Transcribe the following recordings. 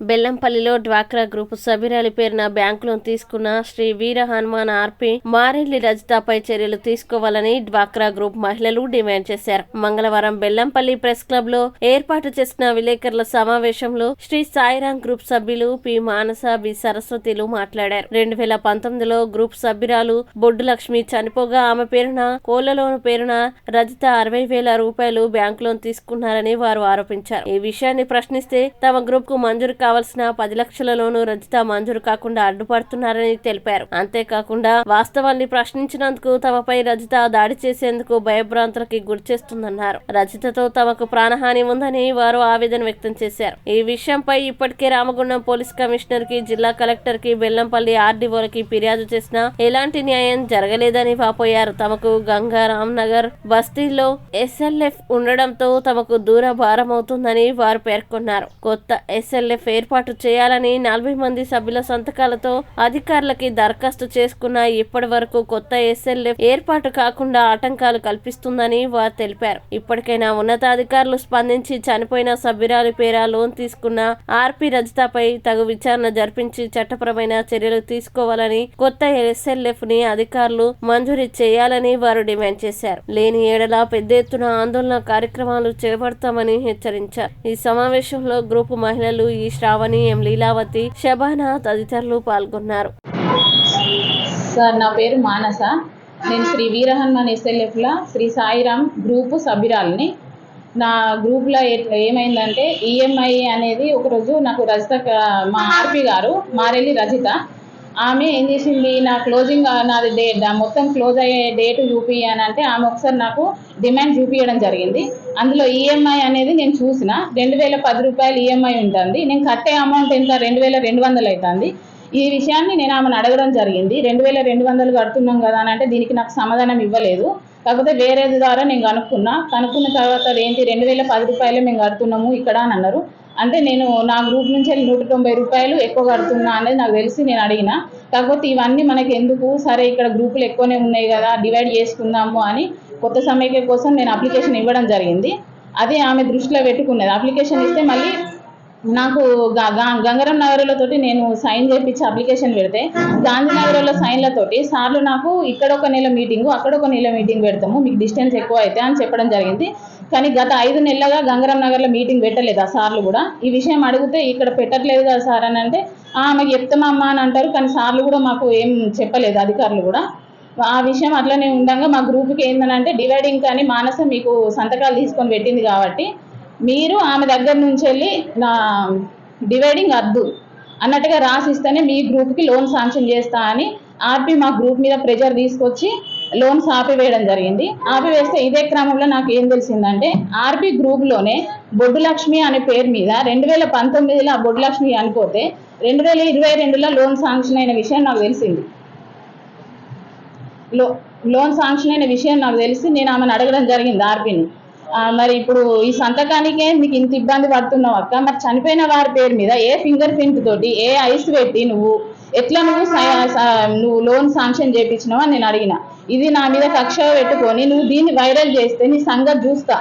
బెల్లంపల్లిలో డ్వాక్రా గ్రూప్ సభ్యురాలి పేరున bank loan తీసుకున్న శ్రీ వీర హనుమాన్ ఆర్పి మారెల్లి రజితపై చర్యలు తీసుకోవాలని డ్వాక్రా గ్రూప్ మహిళలు డిమాండ్ చేశారు. మంగళవారం బెల్లంపల్లి ప్రెస్ క్లబ్ లో ఏర్పాటు చేసిన విలేకరుల సమావేశంలో శ్రీ సాయిరాం గ్రూప్ సభ్యులు పి మానస బి సరస్వతిలు మాట్లాడారు. 2019లో గ్రూప్ సభ్యురాలు బొడ్డు లక్ష్మి చనిపోగా ఆమె పేరున కోళ్ల లోన్ పేరున రజిత 60,000 రూపాయలు బ్యాంకు లోన్ తీసుకున్నారని వారు ఆరోపించారు. ఈ విషయాన్ని ప్రశ్నిస్తే తమ గ్రూప్ కు మంజూరు కావాల్సిన 10 లక్షల లోను రజిత మంజూరు కాకుండా అడ్డుపడుతున్నారని తెలిపారు. అంతేకాకుండా వాస్తవాన్ని ప్రశ్నించినందుకు తమపై రజిత దాడి చేసేందుకు భయభ్రాంతులకి గురిచేస్తుందన్నారు. రజితతో తమకు ప్రాణహాని ఉందని వారు ఆవేదన వ్యక్తం చేశారు. ఈ విషయంపై ఇప్పటికే రామగుండం పోలీస్ కమిషనర్ కి, జిల్లా కలెక్టర్ కి, బెల్లంపల్లి ఆర్డీఓలకి ఫిర్యాదు చేసినా ఎలాంటి న్యాయం జరగలేదని వాపోయారు. తమకు గంగారాం నగర్ బస్తీల్లో ఎస్ఎల్ఎఫ్ ఉండడంతో తమకు దూర భారమవుతుందని వారు పేర్కొన్నారు. కొత్త ఎస్ఎల్ఎఫ్ ఏర్పాటు చేయాలని 40 మంది సభ్యుల సంతకాలతో అధికారులకి దరఖాస్తు చేసుకున్న ఇప్పటి వరకు కొత్త ఎస్ఎల్ఎఫ్ ఏర్పాటు కాకుండా ఆటంకాలు కల్పిస్తుందని వారు తెలిపారు. ఇప్పటికైనా ఉన్నతాధికారులు స్పందించి చనిపోయిన సభ్యురాలి పేర లోన్ తీసుకున్న ఆర్పి రజితపై తగు విచారణ జరిపించి చట్టపరమైన చర్యలు తీసుకోవాలని, కొత్త ఎస్ఎల్ఎఫ్ ని అధికారులు మంజూరు చేయాలని వారు డిమాండ్ చేశారు. లేని ఏడల పెద్ద ఎత్తున ఆందోళన కార్యక్రమాలు చేపడతామని హెచ్చరించారు. ఈ సమావేశంలో గ్రూపు మహిళలు ఈ శ్రావణి, ఎం లీలావతి, శబానా తదితరులు పాల్గొన్నారు. సార్, నా పేరు మానస. నేను శ్రీ వీర హనుమాన్ ఎస్ఎల్ఎఫ్లో శ్రీ సాయిరాం గ్రూపు సభ్యురాలని. నా గ్రూప్లో ఏమైందంటే ఈఎంఐ అనేది ఒకరోజు నాకు రజిత, మా ఆర్పి గారు మారెల్లి రజిత, ఆమె ఏం చేసింది, నా క్లోజింగ్ నాది మొత్తం క్లోజ్ అయ్యే డేట్ చూపి అని అంటే ఆమె ఒకసారి నాకు డిమాండ్ చూపించడం జరిగింది. అందులో ఈఎంఐ అనేది నేను చూసిన 2,010 రూపాయలు ఈఎంఐ ఉంటుంది. నేను కట్టే అమౌంట్ ఎంత 2,200 అవుతుంది. ఈ విషయాన్ని నేను ఆమెను అడగడం జరిగింది. 2,200 కడుతున్నాం కదా అని అంటే దీనికి నాకు సమాధానం ఇవ్వలేదు. కాకపోతే వేరే ద్వారా నేను కనుక్కున్న తర్వాత ఏంటి 2,010 రూపాయలే మేము కడుతున్నాము ఇక్కడ అని అన్నారు. అంటే నేను నా గ్రూప్ నుంచి 190 రూపాయలు ఎక్కువ కడుతున్నా అనేది నాకు తెలిసి నేను అడిగిన. కాకపోతే ఇవన్నీ మనకి ఎందుకు, సరే ఇక్కడ గ్రూపులు ఎక్కువనే ఉన్నాయి కదా, డివైడ్ చేసుకుందాము అని కొత్త సమైక్య కోసం నేను అప్లికేషన్ ఇవ్వడం జరిగింది. అదే ఆమె దృష్టిలో పెట్టుకున్నది. అప్లికేషన్ ఇస్తే మళ్ళీ నాకు గంగారాం నగర్లతోటి నేను సైన్ చేయించి అప్లికేషన్ పెడితే గాంధీనగర్లో సైన్లతోటి సార్లు నాకు ఇక్కడ ఒక నెల మీటింగు, అక్కడ ఒక నెల మీటింగ్ పెడతాము, మీకు డిస్టెన్స్ ఎక్కువ అయితే అని చెప్పడం జరిగింది. కానీ గత 5 నెలలుగా గంగారాం నగర్లో మీటింగ్ పెట్టలేదు ఆ సార్లు కూడా. ఈ విషయం అడిగితే ఇక్కడ పెట్టట్లేదు కదా సార్ అని అంటే ఆమెకు చెప్తామమ్మా అని అంటారు. కానీ సార్లు కూడా మాకు ఏం చెప్పలేదు, అధికారులు కూడా. ఆ విషయం అట్లనే ఉండగా మా గ్రూప్కి ఏంటంటే డివైడింగ్ కానీ మానస మీకు సంతకాలు తీసుకొని పెట్టింది కాబట్టి మీరు ఆమె దగ్గర నుంచి వెళ్ళి నా డివైడింగ్ వద్దు అన్నట్టుగా రాసిస్తేనే మీ గ్రూప్కి లోన్ శాంక్షన్ చేస్తా అని ఆర్పి మా గ్రూప్ మీద ప్రెజర్ తీసుకొచ్చి లోన్స్ ఆపివేయడం జరిగింది. ఆపివేస్తే ఇదే క్రమంలో నాకు ఏం తెలిసిందంటే ఆర్పి గ్రూప్లోనే బొడ్డు లక్ష్మి అనే పేరు మీద 2019లో ఆ బొడ్డు లక్ష్మి అనిపోతే 2022లో లోన్ శాంక్షన్ అయిన విషయం నాకు తెలిసింది. లోన్ శాంక్షన్ అయిన విషయం నాకు తెలిసి నేను ఆమెను అడగడం జరిగింది ఆర్పిని. మరి ఇప్పుడు ఈ సంతకానికే మీకు ఇంత ఇబ్బంది పడుతున్నావు అక్క, మరి చనిపోయిన వారి పేరు మీద ఏ ఫింగర్ ప్రింట్ తోటి ఏ ఐస్ పెట్టి నువ్వు ఎట్లా నువ్వు లోన్ శాంక్షన్ చేయించినావు అని నేను అడిగిన. ఇది నా మీద కక్ష పెట్టుకొని నువ్వు దీన్ని వైరల్ చేస్తే నీ సంగతి చూస్తా,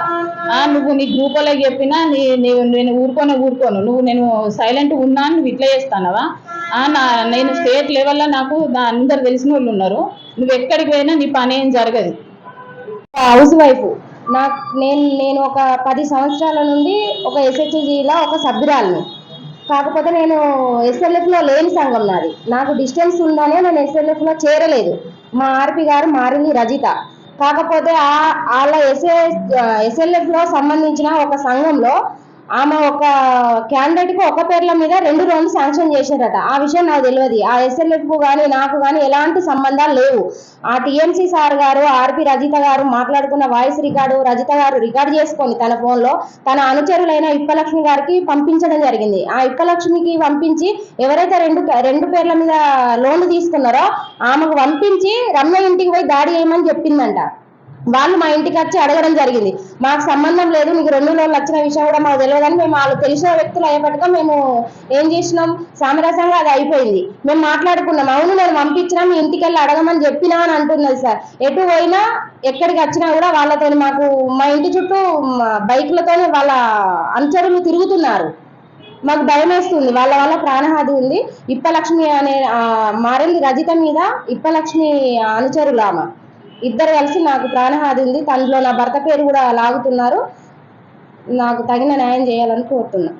నువ్వు నీ గ్రూపులకు చెప్పినా నేను ఊరుకోను, నేను సైలెంట్ ఉన్నా నువ్వు ఇట్లా చేస్తానవా, నేను స్టేట్ లెవెల్లో నాకు అందరు తెలిసిన వాళ్ళు ఉన్నారు, నువ్వు ఎక్కడికి పోయినా నీ పని ఏం జరగదు. హౌస్ వైఫ్ నేను ఒక 10 సంవత్సరాల నుండి ఒక ఎస్హెచ్జిలో ఒక సభ్యురాలిని. కాకపోతే నేను ఎస్ఎల్ఎఫ్లో లేని సంఘం నాది. నాకు డిస్టెన్స్ ఉందనే నేను ఎస్ఎల్ఎఫ్లో చేరలేదు. మా ఆర్పి గారు మారెల్లి రజిత. కాకపోతే వాళ్ళ ఎస్ఎల్ఎఫ్లో సంబంధించిన ఒక సంఘంలో ఆమె ఒక క్యాండిడేట్కి ఒక పేర్ల మీద 2 లోన్లు శాంక్షన్ చేశారట. ఆ విషయం నాకు తెలియదు. ఆ ఎస్ఎల్ఎఫ్కు కానీ నాకు కానీ ఎలాంటి సంబంధాలు లేవు. ఆ టీఎంసీ సార్ గారు ఆర్పి రజిత గారు మాట్లాడుకున్న వాయిస్ రికార్డు రజిత గారు రికార్డ్ చేసుకొని తన ఫోన్లో తన అనుచరులైన ఇప్పలక్ష్మి గారికి పంపించడం జరిగింది. ఆ ఇప్పలక్ష్మికి పంపించి ఎవరైతే రెండు పేర్ల మీద లోన్లు తీసుకున్నారో ఆమెకు పంపించి రమ్య ఇంటికి పోయి దాడి చేయమని చెప్పిందంట. వాళ్ళు మా ఇంటికి వచ్చి అడగడం జరిగింది. మాకు సంబంధం లేదు, మీకు 2 లోన్లు వచ్చిన విషయం కూడా మాకు తెలియదని మేము వాళ్ళు తెలిసిన వ్యక్తులు అయ్యేపట్టుగా మేము ఏం చేసినాం, సామరస్యంగా అది అయిపోయింది. మేము మాట్లాడుకున్నాం. అవును నేను పంపించినా మీ ఇంటికి వెళ్ళి అడగమని చెప్పినా అని అంటున్నది సార్. ఎటు పోయినా ఎక్కడికి వచ్చినా కూడా వాళ్ళతో మాకు మా ఇంటి చుట్టూ బైక్లతోనే వాళ్ళ అనుచరులు తిరుగుతున్నారు. మాకు భయం వేస్తుంది. వాళ్ళ వల్ల ప్రాణహాని ఉంది. ఇప్పలక్ష్మి అనే మారెల్లి రజిత మీద ఇప్పలక్ష్మి అనుచరులు ఆమె ఇద్దరు కలిసి నాకు ప్రాణహాని ఉంది. తనలో నా భర్త పేరు కూడా లాగుతున్నారు. నాకు తగిన న్యాయం చేయాలని కోరుతున్నా.